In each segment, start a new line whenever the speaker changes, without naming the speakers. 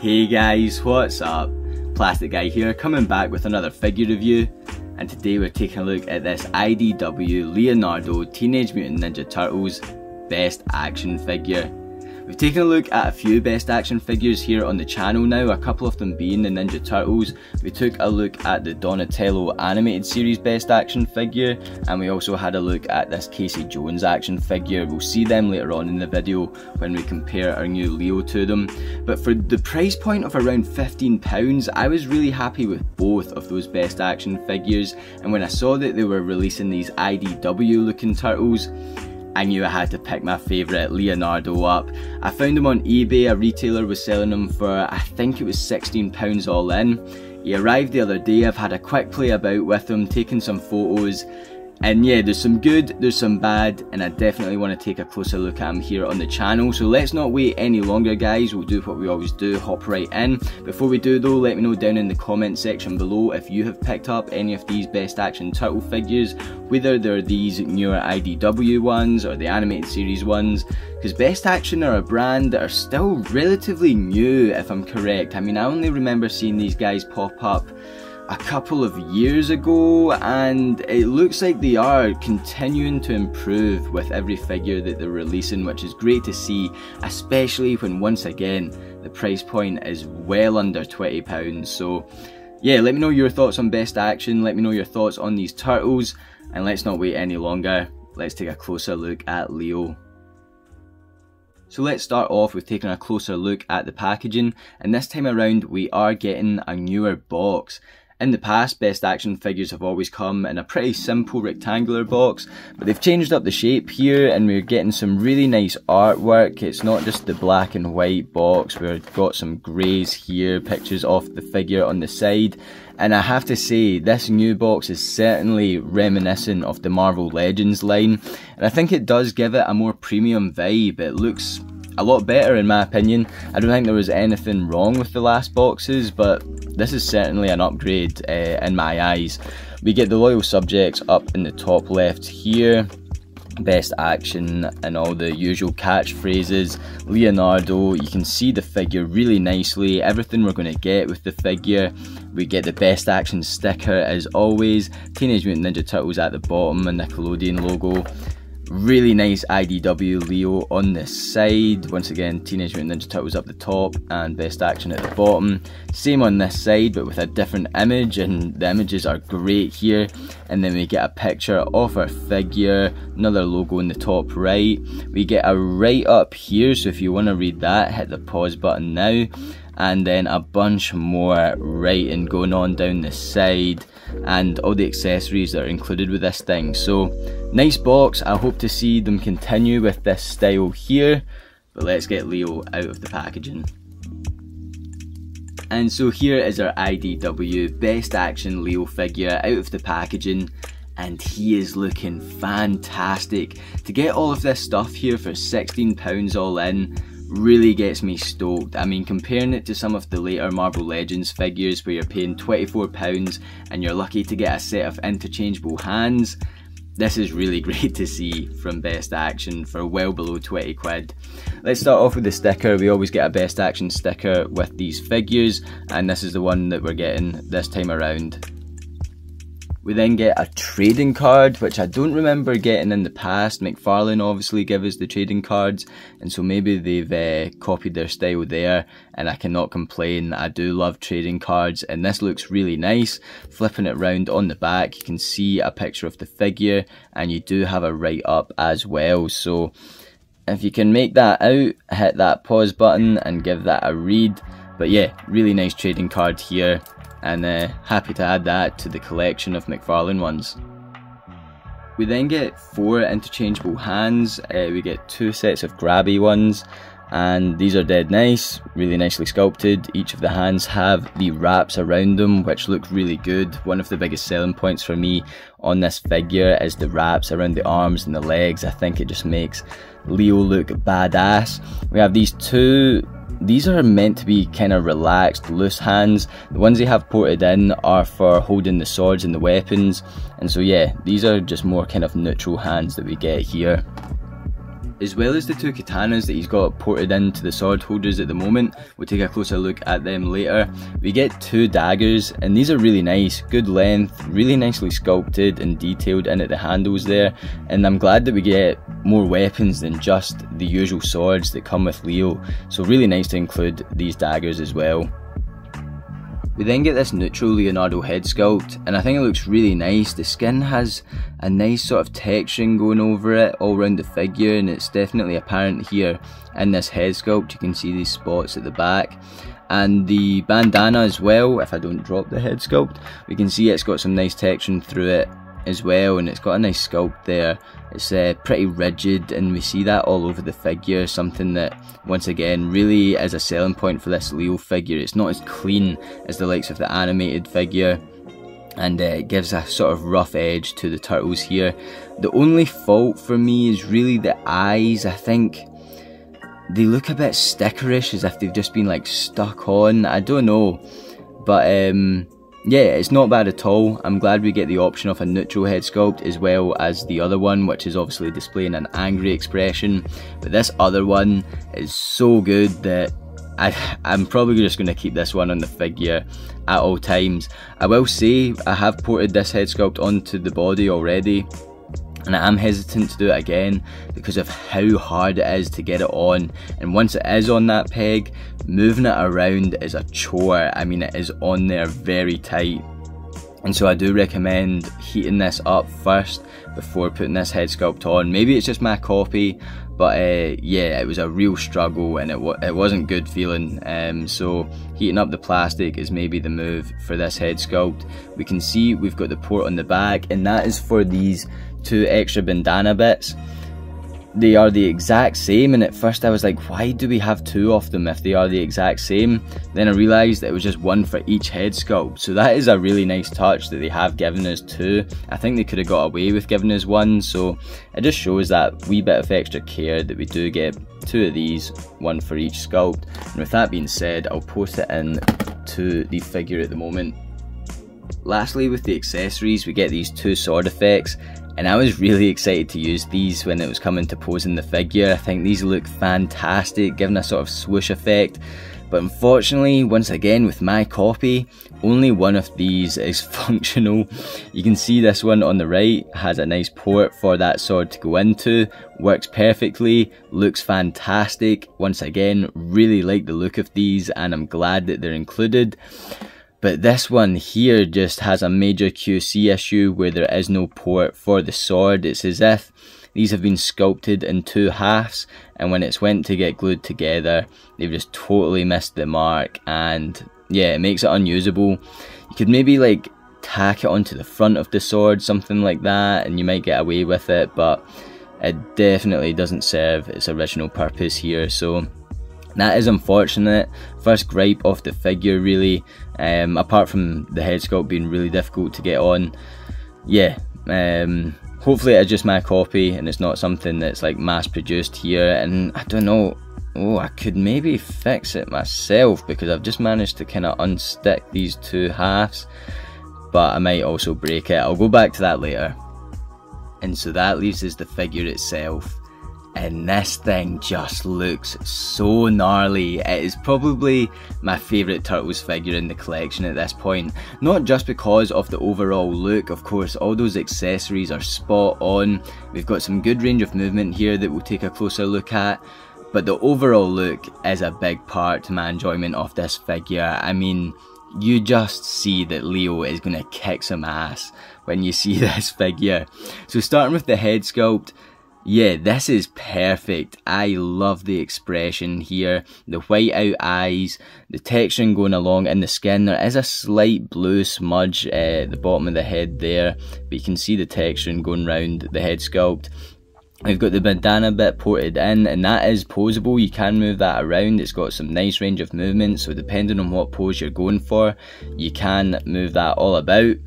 Hey guys, what's up? Plastic Guy here, coming back with another figure review, and today we're taking a look at this IDW Leonardo Teenage Mutant Ninja Turtles Best Action figure. We've taken a look at a few Best Action figures here on the channel now, a couple of them being the Ninja Turtles. We took a look at the Donatello animated series Best Action figure, and we also had a look at this Casey Jones action figure. We'll see them later on in the video when we compare our new Leo to them. But for the price point of around £15, I was really happy with both of those Best Action figures, and when I saw that they were releasing these IDW looking turtles, I knew I had to pick my favourite, Leonardo, up. I found him on eBay. A retailer was selling him for, I think it was £16 all in. He arrived the other day. I've had a quick play about with him, taken some photos, and yeah, there's some good, there's some bad, and I definitely want to take a closer look at him here on the channel. So let's not wait any longer guys, we'll do what we always do, hop right in. Before we do though, let me know down in the comment section below if you have picked up any of these Best Action Turtle figures, whether they're these newer IDW ones or the animated series ones, because Best Action are a brand that are still relatively new if I'm correct. I mean, I only remember seeing these guys pop up a couple of years ago, and it looks like they are continuing to improve with every figure that they're releasing, which is great to see, especially when once again the price point is well under £20. So yeah, let me know your thoughts on Best Action, let me know your thoughts on these turtles, and let's not wait any longer, let's take a closer look at Leo. So let's start off with taking a closer look at the packaging, and this time around we are getting a newer box. In the past, Best Action figures have always come in a pretty simple rectangular box, but they've changed up the shape here and we're getting some really nice artwork. It's not just the black and white box, we've got some greys here, pictures of the figure on the side, and I have to say this new box is certainly reminiscent of the Marvel Legends line, and I think it does give it a more premium vibe. It looks a lot better in my opinion. I don't think there was anything wrong with the last boxes, but this is certainly an upgrade in my eyes. We get the loyal subjects up in the top left here, Best Action and all the usual catchphrases, Leonardo, you can see the figure really nicely, everything we're going to get with the figure. We get the Best Action sticker as always, Teenage Mutant Ninja Turtles at the bottom and Nickelodeon logo. Really nice IDW Leo on this side. Once again, Teenage Mutant Ninja Turtles up the top and Best Action at the bottom. Same on this side but with a different image, and the images are great here. And then we get a picture of our figure, another logo in the top right. We get a write up here, so if you want to read that, hit the pause button now. And then a bunch more writing going on down the side and all the accessories that are included with this thing. So nice box, I hope to see them continue with this style here, but let's get Leo out of the packaging. And so here is our IDW Best Action Leo figure out of the packaging, and he is looking fantastic. To get all of this stuff here for £16 all in really gets me stoked. I mean, comparing it to some of the later Marvel Legends figures where you're paying £24 and you're lucky to get a set of interchangeable hands, this is really great to see from Best Action for well below 20 quid. Let's start off with the sticker. We always get a Best Action sticker with these figures, and this is the one that we're getting this time around. We then get a trading card, which I don't remember getting in the past. McFarlane obviously gave us the trading cards, and so maybe they've copied their style there, and I cannot complain. I do love trading cards, and this looks really nice. Flipping it round on the back, you can see a picture of the figure, and you do have a write up as well. So if you can make that out, hit that pause button and give that a read. But yeah, really nice trading card here, and happy to add that to the collection of McFarlane ones. We then get 4 interchangeable hands. We get 2 sets of grabby ones, and these are dead nice, really nicely sculpted. Each of the hands have the wraps around them, which look really good. One of the biggest selling points for me on this figure is the wraps around the arms and the legs. I think it just makes Leo look badass. We have these 2, these are meant to be kind of relaxed, loose hands. The ones they have ported in are for holding the swords and the weapons, and so yeah, these are just more kind of neutral hands that we get here. As well as the two katanas that he's got ported into the sword holders at the moment, we'll take a closer look at them later. We get two daggers, and these are really nice, good length, really nicely sculpted and detailed in at the handles there, and I'm glad that we get more weapons than just the usual swords that come with Leo, so really nice to include these daggers as well. We then get this neutral Leonardo head sculpt, and I think it looks really nice. The skin has a nice sort of texturing going over it all around the figure, and it's definitely apparent here in this head sculpt. You can see these spots at the back. And the bandana as well, if I don't drop the head sculpt, we can see it's got some nice texturing through it as well, and it's got a nice sculpt there. It's pretty rigid, and we see that all over the figure, something that once again really is a selling point for this Leo figure. It's not as clean as the likes of the animated figure, and it gives a sort of rough edge to the turtles here. The only fault for me is really the eyes. I think they look a bit stickerish, as if they've just been like stuck on. I don't know, but yeah, it's not bad at all. I'm glad we get the option of a neutral head sculpt as well as the other one, which is obviously displaying an angry expression. But this other one is so good that I'm probably just going to keep this one on the figure at all times. I will say I have ported this head sculpt onto the body already, and I am hesitant to do it again because of how hard it is to get it on, and once it is on that peg, moving it around is a chore. I mean, it is on there very tight, and so I do recommend heating this up first before putting this head sculpt on. Maybe it's just my copy, but yeah, it was a real struggle, and it wasn't good feeling. So heating up the plastic is maybe the move for this head sculpt. We can see we've got the port on the back, and that is for these two extra bandana bits. They are the exact same, and at first I was like, why do we have two of them if they are the exact same? Then I realised that it was just one for each head sculpt, so that is a really nice touch that they have given us two. I think they could have got away with giving us one, so it just shows that wee bit of extra care that we do get two of these, one for each sculpt. And with that being said, I'll post it in to the figure at the moment. Lastly, with the accessories, we get these two sword effects, and I was really excited to use these when it was coming to posing the figure. I think these look fantastic, giving a sort of swoosh effect, but unfortunately, once again with my copy, only one of these is functional. You can see this one on the right has a nice port for that sword to go into, works perfectly, looks fantastic. Once again, really like the look of these, and I'm glad that they're included. But this one here just has a major QC issue where there is no port for the sword. It's as if these have been sculpted in two halves, and when it's went to get glued together, they've just totally missed the mark, and yeah, it makes it unusable. You could maybe like tack it onto the front of the sword, something like that, and you might get away with it, but it definitely doesn't serve its original purpose here, so that is unfortunate. First gripe of the figure really, apart from the head sculpt being really difficult to get on. Yeah, hopefully it's just my copy and it's not something that's like mass produced here, and I don't know, I could maybe fix it myself because I've just managed to kind of unstick these two halves, but I might also break it. I'll go back to that later. And so that leaves us the figure itself. And this thing just looks so gnarly. It is probably my favourite Turtles figure in the collection at this point. Not just because of the overall look, of course all those accessories are spot on. We've got some good range of movement here that we'll take a closer look at. But the overall look is a big part to my enjoyment of this figure. I mean, you just see that Leo is going to kick some ass when you see this figure. So starting with the head sculpt, yeah, this is perfect. I love the expression here, the white out eyes, the texturing going along in the skin. There is a slight blue smudge at the bottom of the head there, but you can see the texturing going round the head sculpt. We've got the bandana bit ported in, and that is posable. You can move that around. It's got some nice range of movement, so depending on what pose you're going for, you can move that all about.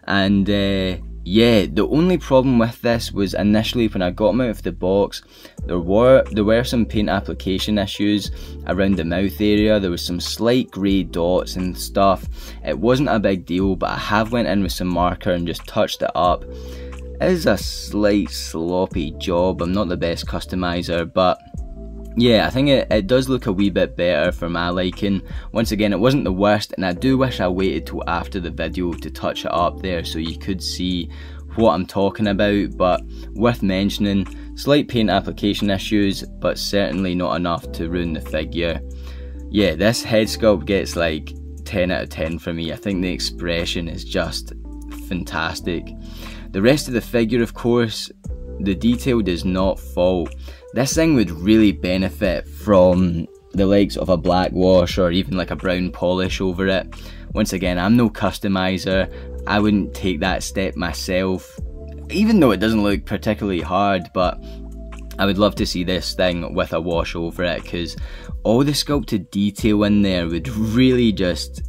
And yeah, the only problem with this was initially when I got them out of the box, there were some paint application issues around the mouth area. There was some slight grey dots and stuff. It wasn't a big deal, but I have went in with some marker and just touched it up. is a slight sloppy job. I'm not the best customizer, but yeah, I think it does look a wee bit better for my liking. Once again, it wasn't the worst, and I do wish I waited till after the video to touch it up there so you could see what I'm talking about, but worth mentioning. Slight paint application issues, but certainly not enough to ruin the figure. Yeah, this head sculpt gets like 10 out of 10 for me. I think the expression is just fantastic. The rest of the figure, of course, the detail does not fall. This thing would really benefit from the likes of a black wash or even like a brown polish over it. Once again, I'm no customizer. I wouldn't take that step myself, even though it doesn't look particularly hard, but I would love to see this thing with a wash over it, because all the sculpted detail in there would really just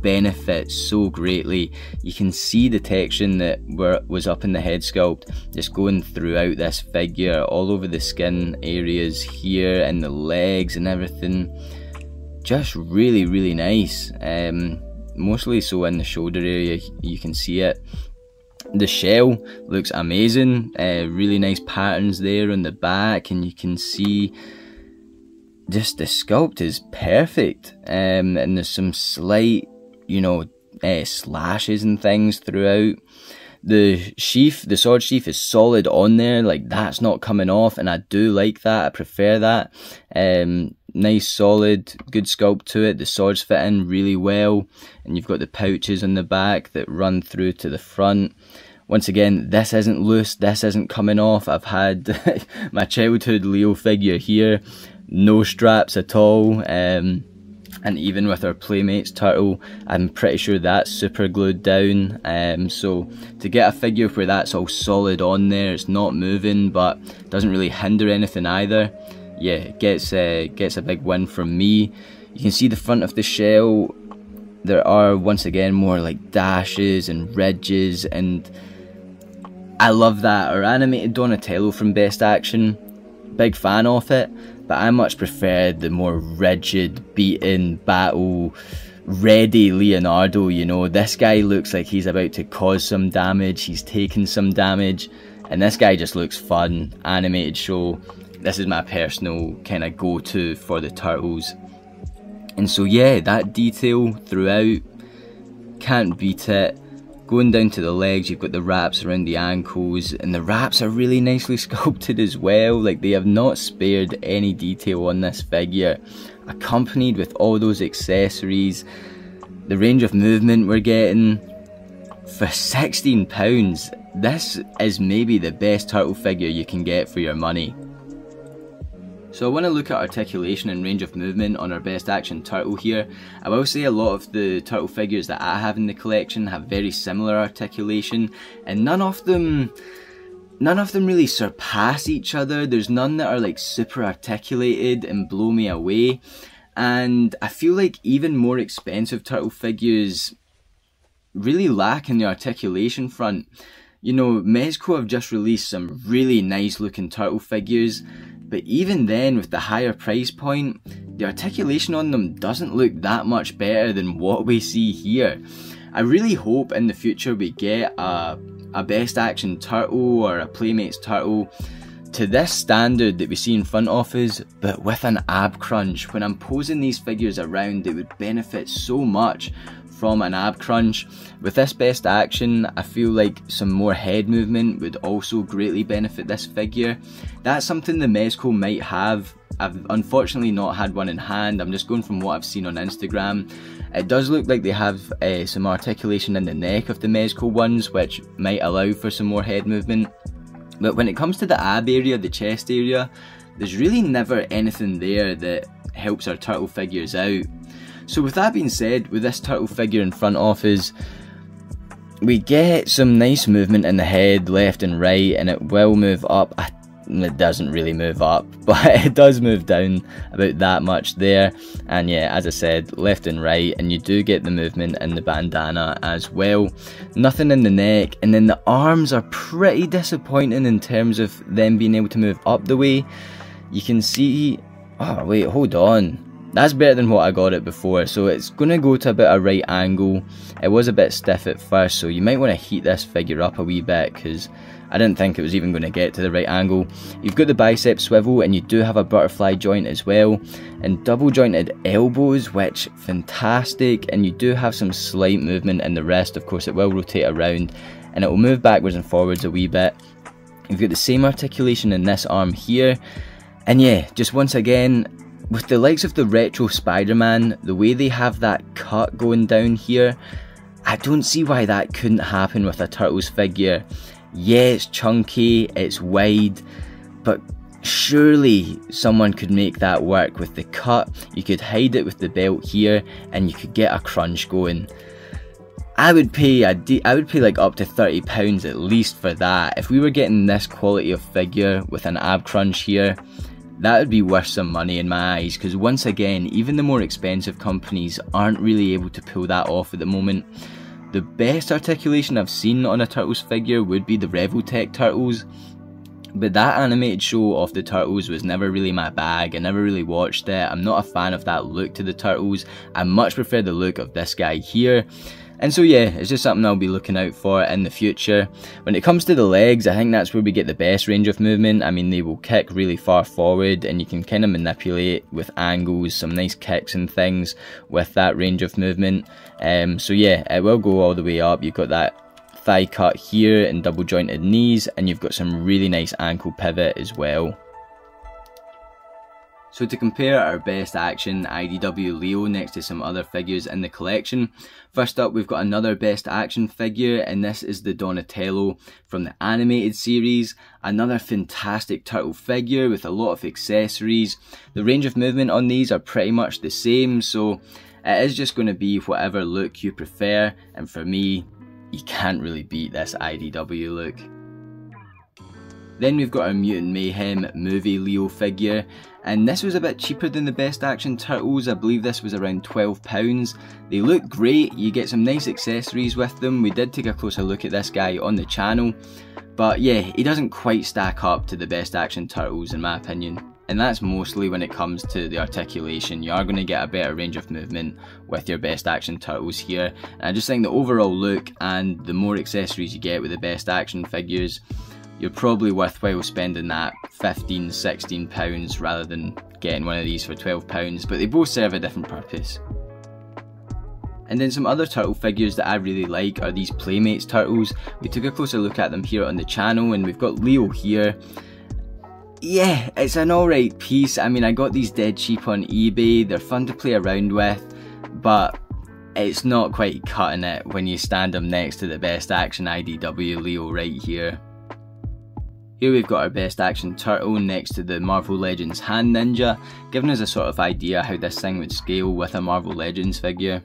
benefit so greatly. You can see the texture that was up in the head sculpt just going throughout this figure, all over the skin areas here and the legs and everything. Just really, really nice. Mostly so in the shoulder area, you can see it. The shell looks amazing. Really nice patterns there on the back, and you can see just the sculpt is perfect. And there's some slight, you know, slashes and things throughout. The sheath, the sword sheath is solid on there, like that's not coming off, and I do like that. I prefer that. Nice solid, good sculpt to it. The swords fit in really well, and you've got the pouches on the back that run through to the front. Once again, this isn't loose, this isn't coming off. I've had my childhood Leo figure here, no straps at all. And even with our Playmates turtle, I'm pretty sure that's super glued down. So to get a figure where that's all solid on there, it's not moving but doesn't really hinder anything either, yeah, it gets a big win from me. You can see the front of the shell. There are once again more like dashes and ridges, and I love that. Our animated Donatello from Best Action, big fan of it, but I much prefer the more rigid, beaten, battle ready Leonardo. You know, this guy looks like he's about to cause some damage, he's taking some damage, and this guy just looks fun. Animated show, this is my personal kind of go-to for the turtles. And so yeah, that detail throughout, can't beat it. Going down to the legs, you've got the wraps around the ankles, and the wraps are really nicely sculpted as well. Like, they have not spared any detail on this figure, accompanied with all those accessories. The range of movement we're getting for £16, this is maybe the best turtle figure you can get for your money. So I want to look at articulation and range of movement on our Best Action turtle here. I will say a lot of the turtle figures that I have in the collection have very similar articulation, and none of them really surpass each other. There's none that are like super articulated and blow me away, and I feel like even more expensive turtle figures really lack in the articulation front. You know, Mezco have just released some really nice looking turtle figures, but even then, with the higher price point, the articulation on them doesn't look that much better than what we see here. I really hope in the future we get a Best Action turtle or a Playmates turtle to this standard that we see in front of us, but with an ab crunch. When I'm posing these figures around, they would benefit so much from an ab crunch. With this Best Action, I feel like some more head movement would also greatly benefit this figure. That's something the Mezco might have. I've unfortunately not had one in hand, I'm just going from what I've seen on Instagram. It does look like they have some articulation in the neck of the Mezco ones, which might allow for some more head movement. But when it comes to the ab area, the chest area, there's really never anything there that helps our turtle figures out. So with that being said, with this turtle figure in front of us, we get some nice movement in the head, left and right, and it will move up. It doesn't really move up, but it does move down about that much there. And yeah, as I said, left and right, and you do get the movement in the bandana as well. Nothing in the neck, and then the arms are pretty disappointing in terms of them being able to move up the way. You can see, oh wait, hold on. that's better than what I got it before. So it's going to go to a bit of right angle. It was a bit stiff at first, so you might want to heat this figure up a wee bit, because I didn't think it was even going to get to the right angle. You've got the bicep swivel, and you do have a butterfly joint as well, and double jointed elbows, which fantastic. And you do have some slight movement in the wrist. Of course, it will rotate around and it will move backwards and forwards a wee bit. You've got the same articulation in this arm here. And yeah, just once again, with the likes of the retro Spider-Man, the way they have that cut going down here, I don't see why that couldn't happen with a Turtles figure. Yeah, it's chunky, it's wide, but surely someone could make that work with the cut. You could hide it with the belt here and you could get a crunch going. I would pay like up to £30 at least for that. If we were getting this quality of figure with an ab crunch here, that would be worth some money in my eyes, because once again, even the more expensive companies aren't really able to pull that off at the moment. The best articulation I've seen on a Turtles figure would be the Revoltech Turtles, but that animated show of the Turtles was never really my bag. I never really watched it. I'm not a fan of that look to the Turtles. I much prefer the look of this guy here. And so yeah, it's just something I'll be looking out for in the future. When it comes to the legs, I think that's where we get the best range of movement. I mean, they will kick really far forward and you can kind of manipulate with angles, some nice kicks and things with that range of movement. So yeah, it will go all the way up. You've got that thigh cut here and double jointed knees, and you've got some really nice ankle pivot as well. So to compare our best action IDW Leo next to some other figures in the collection, first up we've got another best action figure, and this is the Donatello from the animated series. Another fantastic turtle figure with a lot of accessories. The range of movement on these are pretty much the same, so it is just going to be whatever look you prefer, and for me, you can't really beat this IDW look. Then we've got our Mutant Mayhem movie Leo figure, and this was a bit cheaper than the best action turtles. I believe this was around £12. They look great, you get some nice accessories with them. We did take a closer look at this guy on the channel, but yeah, he doesn't quite stack up to the best action turtles in my opinion. And that's mostly when it comes to the articulation. You are going to get a better range of movement with your best action turtles here. And I just think the overall look and the more accessories you get with the best action figures, you're probably worthwhile spending that £15–16 rather than getting one of these for £12, but they both serve a different purpose. And then some other turtle figures that I really like are these Playmates turtles. We took a closer look at them here on the channel, and we've got Leo here. Yeah, it's an alright piece. I mean, I got these dead cheap on eBay. They're fun to play around with, but it's not quite cutting it when you stand them next to the best action IDW Leo right here. Here we've got our best action turtle next to the Marvel Legends Hand Ninja, giving us a sort of idea how this thing would scale with a Marvel Legends figure.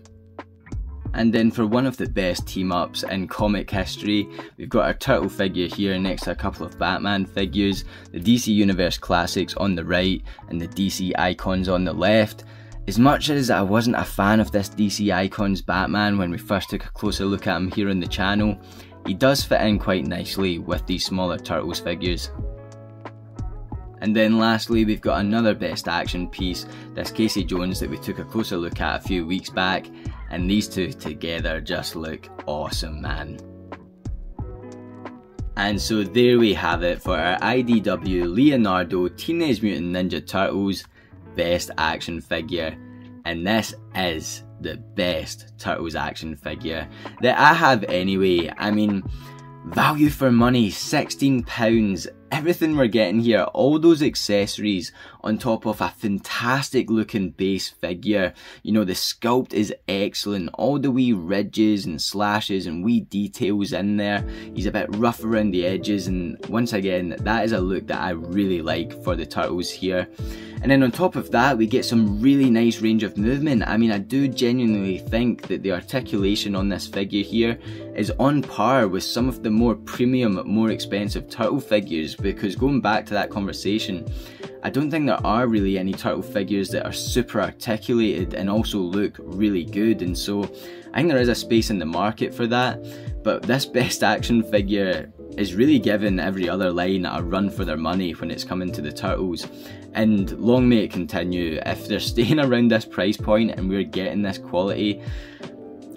And then for one of the best team-ups in comic history, we've got our turtle figure here next to a couple of Batman figures, the DC Universe Classics on the right and the DC Icons on the left. As much as I wasn't a fan of this DC Icons Batman when we first took a closer look at him here on the channel, he does fit in quite nicely with these smaller Turtles figures. And then lastly, we've got another best action piece, this Casey Jones that we took a closer look at a few weeks back, and these two together just look awesome, man. And so there we have it for our IDW Leonardo Teenage Mutant Ninja Turtles best action figure, and this is the best Turtles action figure that I have anyway. I mean, value for money, £16, everything we're getting here, all those accessories on top of a fantastic looking base figure. You know, the sculpt is excellent, all the wee ridges and slashes and wee details in there. He's a bit rough around the edges, and once again, that is a look that I really like for the Turtles here. And then on top of that, we get some really nice range of movement. I mean, I do genuinely think that the articulation on this figure here is on par with some of the more premium, more expensive turtle figures, because going back to that conversation, I don't think there are really any turtle figures that are super articulated and also look really good, and so I think there is a space in the market for that. But this best action figure is really giving every other line a run for their money when it's coming to the Turtles. and long may it continue. If they're staying around this price point and we're getting this quality,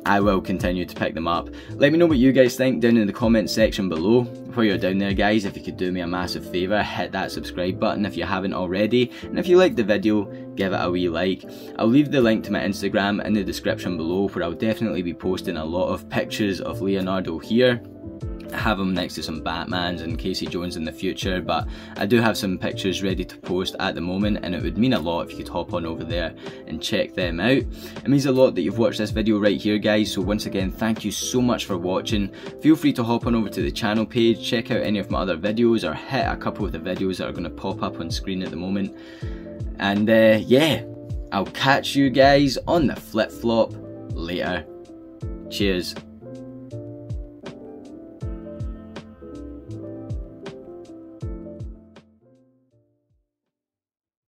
I will continue to pick them up. Let me know what you guys think down in the comment section below. While you're down there guys, if you could do me a massive favour, hit that subscribe button if you haven't already, and if you liked the video, give it a wee like. I'll leave the link to my Instagram in the description below, where I'll definitely be posting a lot of pictures of Leonardo here. I have him next to some Batmans and Casey Jones in the future, but I do have some pictures ready to post at the moment, and it would mean a lot if you could hop on over there and check them out. It means a lot that you've watched this video right here guys, so once again thank you so much for watching. Feel free to hop on over to the channel page, check out any of my other videos, or hit a couple of the videos that are going to pop up on screen at the moment. And yeah, I'll catch you guys on the flip flop later. Cheers.